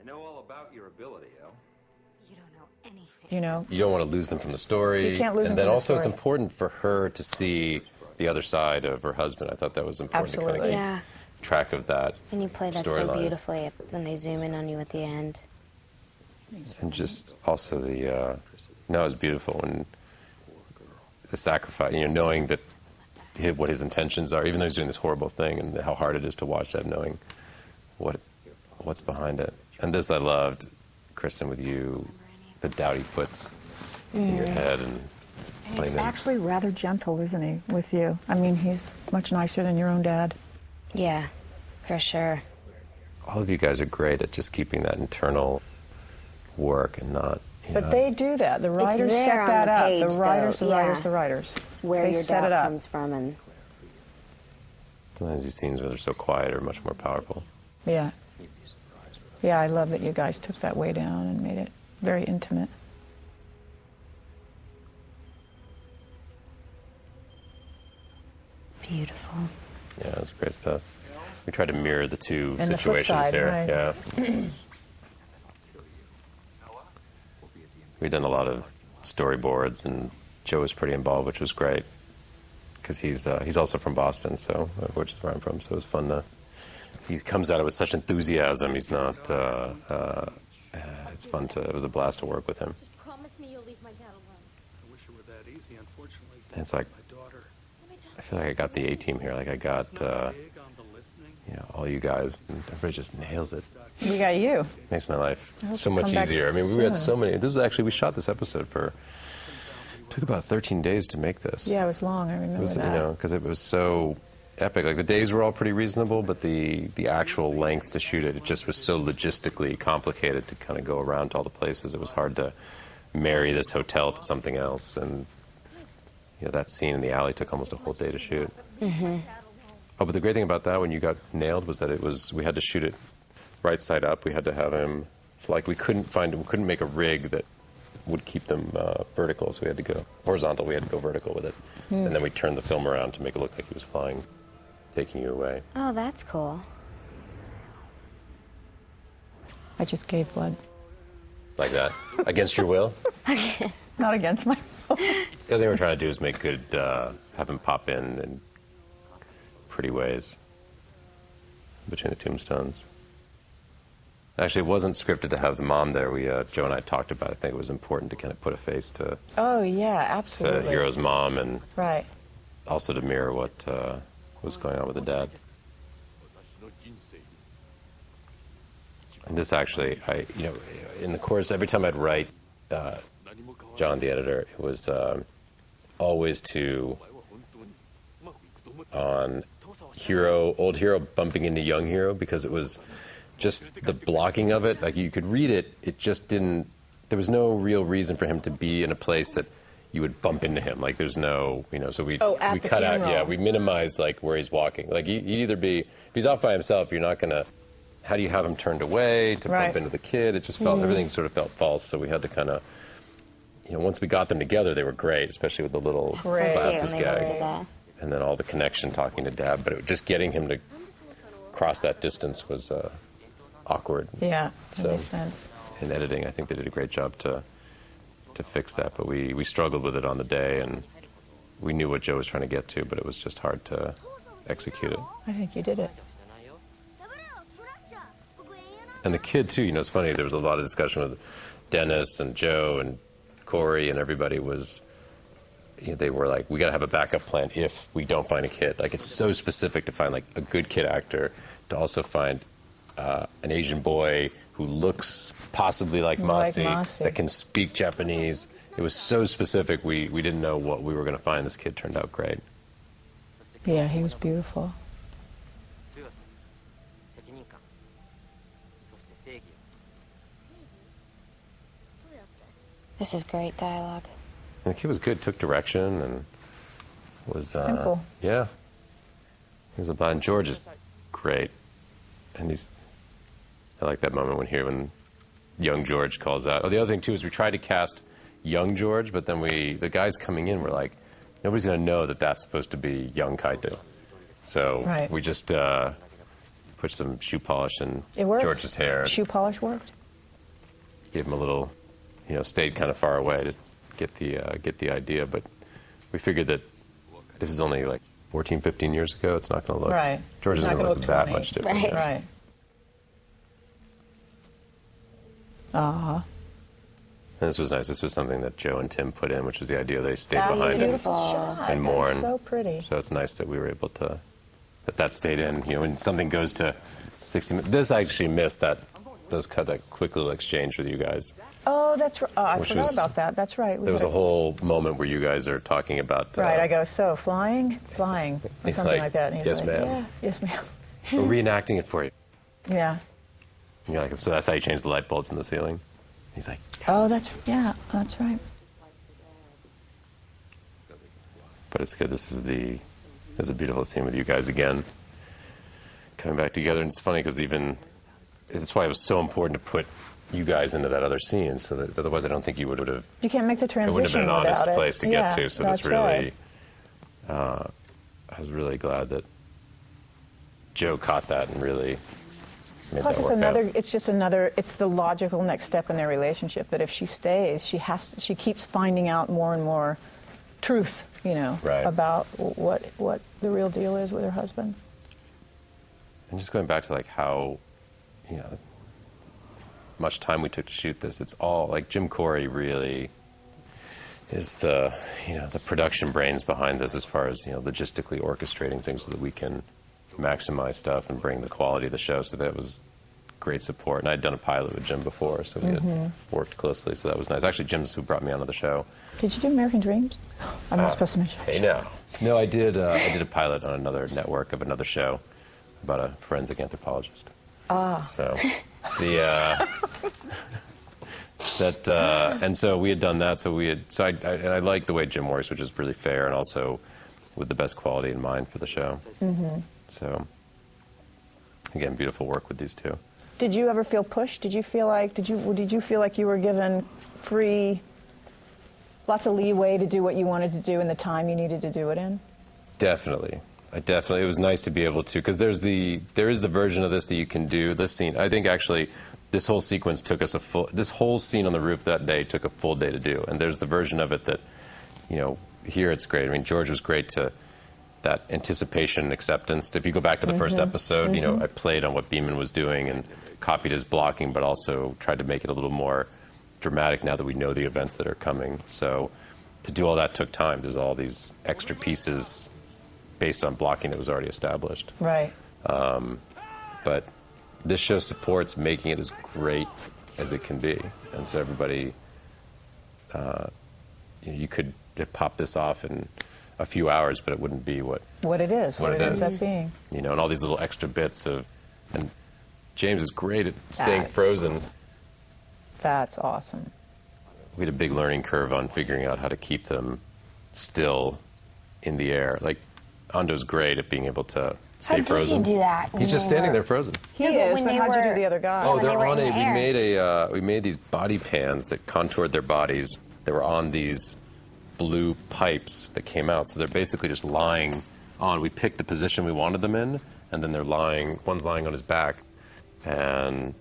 know all about your ability, Elle. You don't know anything. You know? You don't want to lose them from the story. You can't lose them and then from the also story. it's important for her to see the other side of her husband. I thought that was important to kind of Yeah. keep track of that. And you play that so beautifully when they zoom in on you at the end. And just also the, no, it was beautiful. And the sacrifice, you know, knowing that what his intentions are, even though he's doing this horrible thing, and how hard it is to watch that, knowing what's behind it. And this I loved, Kristen, with you, the doubt he puts in your head. And he's actually rather gentle, isn't he, with you? I mean, he's much nicer than your own dad. Yeah, for sure. All of you guys are great at just keeping that internal work and not... But they do that. The writers set that up. The writers. Where your doubt comes from. And sometimes these scenes where they're so quiet are much more powerful. Yeah. Yeah, I love that you guys took that way down and made it very intimate. Beautiful. Yeah, it was great stuff. We tried to mirror the two and situations the flip side, here. Right. Yeah. We'd done a lot of storyboards, and Joe was pretty involved, which was great, because he's also from Boston, so which is where I'm from. So it was fun to. He comes at it with such enthusiasm. He's not. It's fun to. It was a blast to work with him. Just promise me you'll leave my dad alone. I wish it were that easy. Unfortunately, and it's like. My daughter. I feel like I got the A-team here. Like I got. You know, all you guys. And everybody just nails it. We got you. Makes my life so much easier. I mean, we had so many. This is actually, we shot this episode for. Took about 13 days to make this. Yeah, it was long. I remember that. You know, because it was so epic. Like the days were all pretty reasonable, but the actual length to shoot it, it just was so logistically complicated to kind of go around to all the places. It was hard to marry this hotel to something else, and you know, that scene in the alley took almost a whole day to shoot. Mm-hmm. Oh, but the great thing about that when you got nailed was that we had to shoot it right side up. We had to have him, like we couldn't make a rig that would keep them vertical, so we had to go horizontal. We had to go vertical with it. And then we turned the film around to make it look like he was flying, taking you away. Oh, that's cool. I just gave blood. Like that? Against your will? Not against my will. The other thing we're trying to do is make good, have him pop in pretty ways between the tombstones. Actually, it wasn't scripted to have the mom there. Joe and I talked about it. I think it was important to kind of put a face to. Oh yeah, absolutely. To Hiro's mom, and right. Also to mirror what was going on with the dad. And this actually, in the course, every time I'd write John, the editor, it was always on old Hiro bumping into young Hiro, because it was just the blocking of it. Like you could read it, it just didn't. There was no real reason for him to be in a place that you would bump into him. Like there's no, so we cut out. We minimized like where he's walking. Like he'd either be, if he's off by himself, you're not gonna. How do you have him turned away to bump into the kid? It just felt everything sort of felt false. So we had to kind of. Once we got them together, they were great, especially with the little glasses gag. And then all the connection talking to Dad, but just getting him to cross that distance was awkward. Yeah, that makes sense. In editing, I think they did a great job to fix that, but we struggled with it on the day, and we knew what Joe was trying to get to, but it was just hard to execute it. I think you did it. And the kid, too, it's funny, there was a lot of discussion with Dennis and Joe and Corey, and everybody was... they were like, we got to have a backup plan if we don't find a kid. Like, it's so specific to find, like, a good kid actor, to also find an Asian boy who looks possibly like Masi, that can speak Japanese. It was so specific, we didn't know what we were going to find. This kid turned out great. Yeah, he was beautiful. This is great dialogue. And the kid was good, took direction, and was... simple. Yeah. He was a blind. George is great. And I like that moment when young George calls out. Oh, the other thing, too, is we tried to cast young George, but then the guys coming in were like, nobody's going to know that that's supposed to be young Kaito. So we just put some shoe polish in George's hair. Shoe polish worked? gave him a little, stayed kind of far away to get the idea. But we figured that this is only like 14, 15 years ago. It's not going to look. Right. George isn't going to look that 20. much different. Right. Right. Uh-huh. And this was nice. This was something that Joe and Tim put in, which was the idea they stayed That was a behind beautiful shot. and That mourn. was so pretty. So it's nice that we were able to, that stayed in. When something goes to 60 minutes, this I actually missed that quick little exchange with you guys. Oh, that's right. I Which forgot was- about that. That's right. There was a whole moment where you guys are talking about. Right, I go, so, flying, or He's something like, like that. And he's "Yes, like, ma'am." Yeah, yes, ma'am. We're reenacting it for you. Yeah. And you're like, so that's how you change the light bulbs in the ceiling? He's like, Oh, that's right. but it's good. This is a beautiful scene with you guys again, coming back together. And it's funny because that's why it was so important to put you guys into that other scene, so that otherwise I don't think you would have. You can't make the It transition wouldn't have been an without honest it. place to Yeah, get to. So that's that's really. right. I was really glad that Joe caught that and really made Plus, that work out. it's the logical next step in their relationship, that if she stays, she keeps finding out more and more truth, Right. about what the real deal is with her husband. And just going back to like how, much time we took to shoot this, it's all like Jim Corey really is the production brains behind this, as far as logistically orchestrating things so that we can maximize stuff and bring the quality of the show. So that was great support. And I'd done a pilot with Jim before, so we had worked closely. So that was nice. Actually, Jim's who brought me onto the show. Did you do American Dreams? I'm not supposed to mention. Hey now. No, I did a pilot on another network of another show about a forensic anthropologist. So and so we had done that. So I like the way Jim works, which is really fair and also with the best quality in mind for the show. Mm-hmm. So again, beautiful work with these two. Did you ever feel pushed? Did you feel like you were given lots of leeway to do what you wanted to do in the time you needed to do it in? Definitely. It was nice to be able to, because there is the version of this that you can do. This scene, I think actually, this whole sequence took us this whole scene on the roof that day took a full day to do. And there's the version of it that, here it's great. I mean, George was great to that anticipation and acceptance. If you go back to the first episode, I played on what Beeman was doing and copied his blocking, but also tried to make it a little more dramatic now that we know the events that are coming. So to do all that took time. There's all these extra pieces based on blocking that was already established. Right. But this show supports making it as great as it can be. And so everybody, you could have popped this off in a few hours, but it wouldn't be what it is, what it ends up being. And all these little extra bits and James is great at staying frozen. That's awesome. We had a big learning curve on figuring out how to keep them still in the air. Like, Ando's great at being able to stay frozen. How did you do that? He's just standing there frozen. He is, but how'd you do the other guy? Oh, when they're they were on in the air. we made these body pans that contoured their bodies. They were on these blue pipes that came out, so they're basically just lying on. We picked the position we wanted them in, and then one's lying on his back. And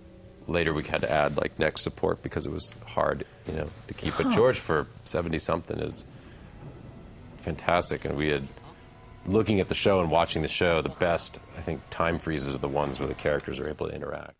later we had to add like neck support because it was hard, to keep. But George for 70-something is fantastic, and we had, looking at the show and watching the show, the best, I think, time freezes are the ones where the characters are able to interact.